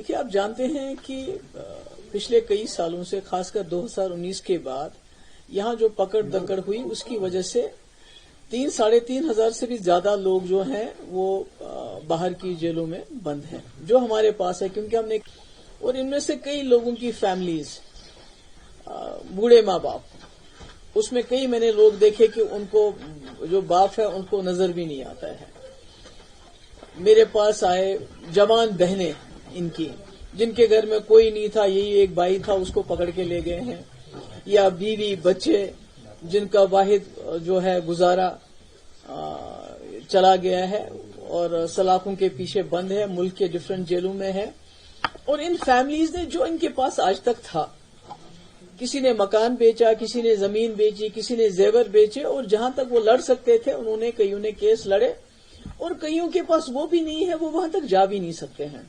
देखिए, आप जानते हैं कि पिछले कई सालों से, खासकर 2019 के बाद यहाँ जो पकड़ दकड़ हुई, उसकी वजह से 3-3.5 से भी ज्यादा लोग जो हैं वो बाहर की जेलों में बंद हैं, जो हमारे पास है। क्योंकि हमने, और इनमें से कई लोगों की फैमिलीज, बूढ़े माँ बाप, उसमें कई मैंने लोग देखे कि उनको जो बाप है उनको नजर भी नहीं आता है। मेरे पास आए जवान बहनें इनकी, जिनके घर में कोई नहीं था, यही एक भाई था, उसको पकड़ के ले गए हैं, या बीवी बच्चे जिनका वाहिद जो है गुजारा चला गया है और सलाखों के पीछे बंद है, मुल्क के डिफरेंट जेलों में है। और इन फैमिलीज ने जो इनके पास आज तक था, किसी ने मकान बेचा, किसी ने जमीन बेची, किसी ने जेवर बेचे, और जहां तक वो लड़ सकते थे उन्होंने, कईयों ने केस लड़े, और कईयों के पास वो भी नहीं है, वो वहां तक जा भी नहीं सकते हैं।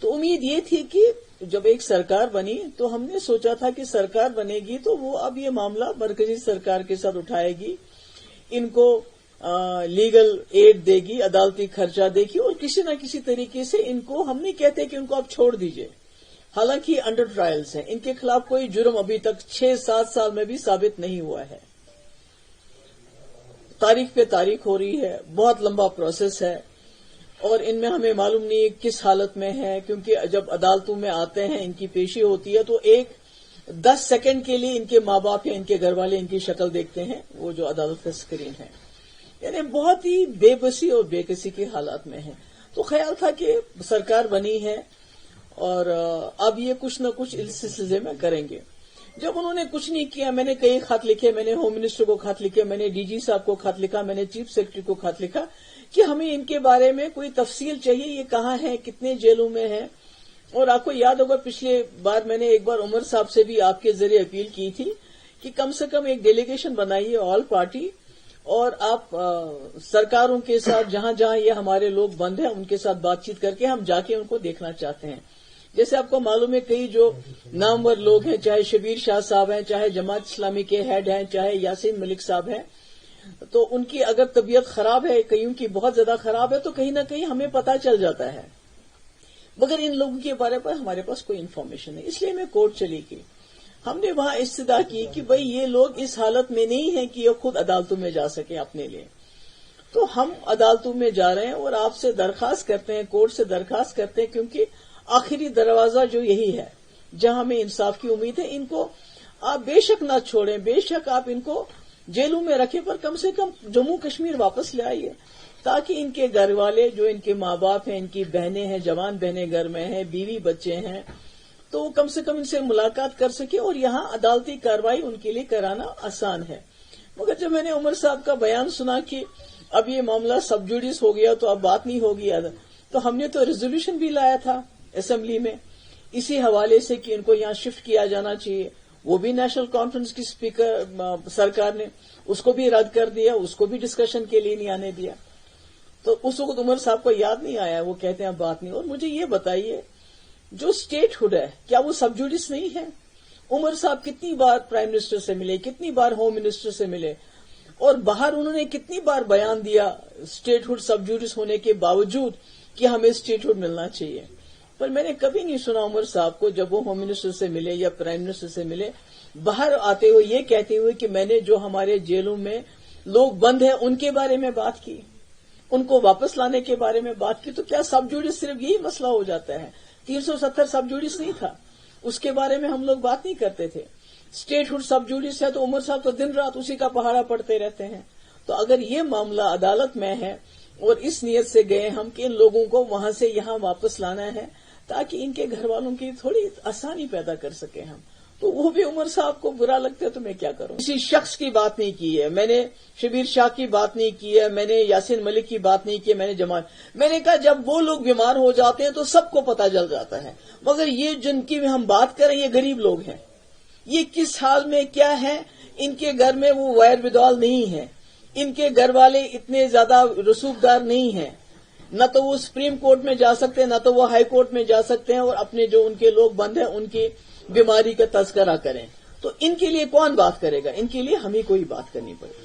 तो उम्मीद ये थी कि जब एक सरकार बनी तो हमने सोचा था कि सरकार बनेगी तो वो अब ये मामला मरकजी सरकार के साथ उठाएगी, इनको लीगल एड देगी, अदालती खर्चा देगी, और किसी न किसी तरीके से इनको, हम नहीं कहते कि उनको आप छोड़ दीजिए, हालांकि अंडर ट्रायल्स हैं, इनके खिलाफ कोई जुर्म अभी तक 6-7 साल में भी साबित नहीं हुआ है। तारीख पे तारीख हो रही है, बहुत लंबा प्रोसेस है, और इनमें हमें मालूम नहीं किस हालत में है। क्योंकि जब अदालतों में आते हैं, इनकी पेशी होती है, तो 10 सेकंड के लिए इनके माँ बाप या इनके घर वाले इनकी शक्ल देखते हैं, वो जो अदालत का स्क्रीन है। यानी बहुत ही बेबसी और बेकसी के हालात में है। तो ख्याल था कि सरकार बनी है और अब ये कुछ न कुछ इस सिलसिले में करेंगे। जब उन्होंने कुछ नहीं किया, मैंने कई खत लिखे, मैंने होम मिनिस्टर को खत लिखे, मैंने डीजी साहब को खत लिखा, मैंने चीफ सेक्रेटरी को खत लिखा कि हमें इनके बारे में कोई तफसील चाहिए, ये कहाँ है, कितने जेलों में है। और आपको याद होगा, पिछले बार मैंने एक बार उमर साहब से भी आपके जरिए अपील की थी कि कम से कम एक डेलीगेशन बनाइए ऑल पार्टी, और आप सरकारों के साथ जहां जहां ये हमारे लोग बंद हैं उनके साथ बातचीत करके हम जाके उनको देखना चाहते हैं। जैसे आपको मालूम है, कई जो नामवर लोग हैं, चाहे शबीर शाह साहब हैं, चाहे जमात इस्लामी के हेड हैं, चाहे यासीन मलिक साहब हैं, तो उनकी अगर तबीयत खराब है, कईयों की बहुत ज्यादा खराब है, तो कहीं ना कहीं हमें पता चल जाता है, मगर इन लोगों के बारे पर हमारे पास कोई इन्फॉर्मेशन नहीं। इसलिए मैं कोर्ट चली गई, हमने वहां इस्तदा की कि भाई ये लोग इस हालत में नहीं है कि ये खुद अदालतों में जा सके अपने लिए। तो हम अदालतों में जा रहे हैं और आपसे दरखास्त करते हैं, कोर्ट से दरखास्त करते हैं, क्योंकि आखिरी दरवाजा जो यही है जहां हमें इंसाफ की उम्मीद है। इनको आप बेशक ना छोड़ें, बेशक आप इनको जेलों में रखें, पर कम से कम जम्मू कश्मीर वापस ले आइए, ताकि इनके घर वाले, जो इनके माँ बाप हैं, इनकी बहनें हैं, जवान बहनें घर में हैं, बीवी बच्चे हैं, तो कम से कम इनसे मुलाकात कर सके और यहाँ अदालती कार्रवाई उनके लिए कराना आसान है। मगर जब मैंने उमर साहब का बयान सुना कि अब ये मामला सब जुडिस हो गया तो अब बात नहीं होगी, तो हमने तो रेजोल्यूशन भी लाया था असेंबली में इसी हवाले से कि इनको यहाँ शिफ्ट किया जाना चाहिए। वो भी नेशनल कॉन्फ्रेंस की स्पीकर सरकार ने उसको भी रद्द कर दिया, उसको भी डिस्कशन के लिए नहीं आने दिया। तो उस वक्त उमर साहब को याद नहीं आया, वो कहते हैं अब बात नहीं। और मुझे ये बताइए, जो स्टेटहुड है क्या वो सब जुडिस नहीं है? उमर साहब कितनी बार प्राइम मिनिस्टर से मिले, कितनी बार होम मिनिस्टर से मिले, और बाहर उन्होंने कितनी बार बयान दिया स्टेटहुड सब जुडिस होने के बावजूद कि हमें स्टेटहुड मिलना चाहिए। पर मैंने कभी नहीं सुना उमर साहब को, जब वो होम मिनिस्टर से मिले या प्राइम मिनिस्टर से मिले, बाहर आते हुए ये कहते हुए कि मैंने जो हमारे जेलों में लोग बंद हैं उनके बारे में बात की, उनको वापस लाने के बारे में बात की। तो क्या सब जुडिस सिर्फ यही मसला हो जाता है? 370 सब जुडिस नहीं था, उसके बारे में हम लोग बात नहीं करते थे। स्टेटहुड सब जुडिस है तो उमर साहब तो दिन रात उसी का पहाड़ा पढ़ते रहते हैं। तो अगर ये मामला अदालत में है और इस नियत से गए हम कि इन लोगों को वहां से यहां वापस लाना है ताकि इनके घर वालों की थोड़ी आसानी पैदा कर सके हम, तो वो भी उमर साहब को बुरा लगता है तो मैं क्या करूं। किसी शख्स की बात नहीं की है मैंने, शबीर शाह की बात नहीं की है मैंने, यासीन मलिक की बात नहीं की है मैंने कहा जब वो लोग बीमार हो जाते हैं तो सबको पता चल जाता है, मगर ये जिनकी हम बात करें ये गरीब लोग हैं, ये किस हाल में क्या है, इनके घर में वो वायर विदॉल नहीं है, इनके घर वाले इतने ज्यादा रसूखदार नहीं है, न तो वो सुप्रीम कोर्ट में जा सकते हैं न तो वो हाई कोर्ट में जा सकते हैं और अपने जो उनके लोग बंद हैं उनकी बीमारी का तस्करा करें। तो इनके लिए कौन बात करेगा? इनके लिए हमें कोई बात करनी पड़ेगी।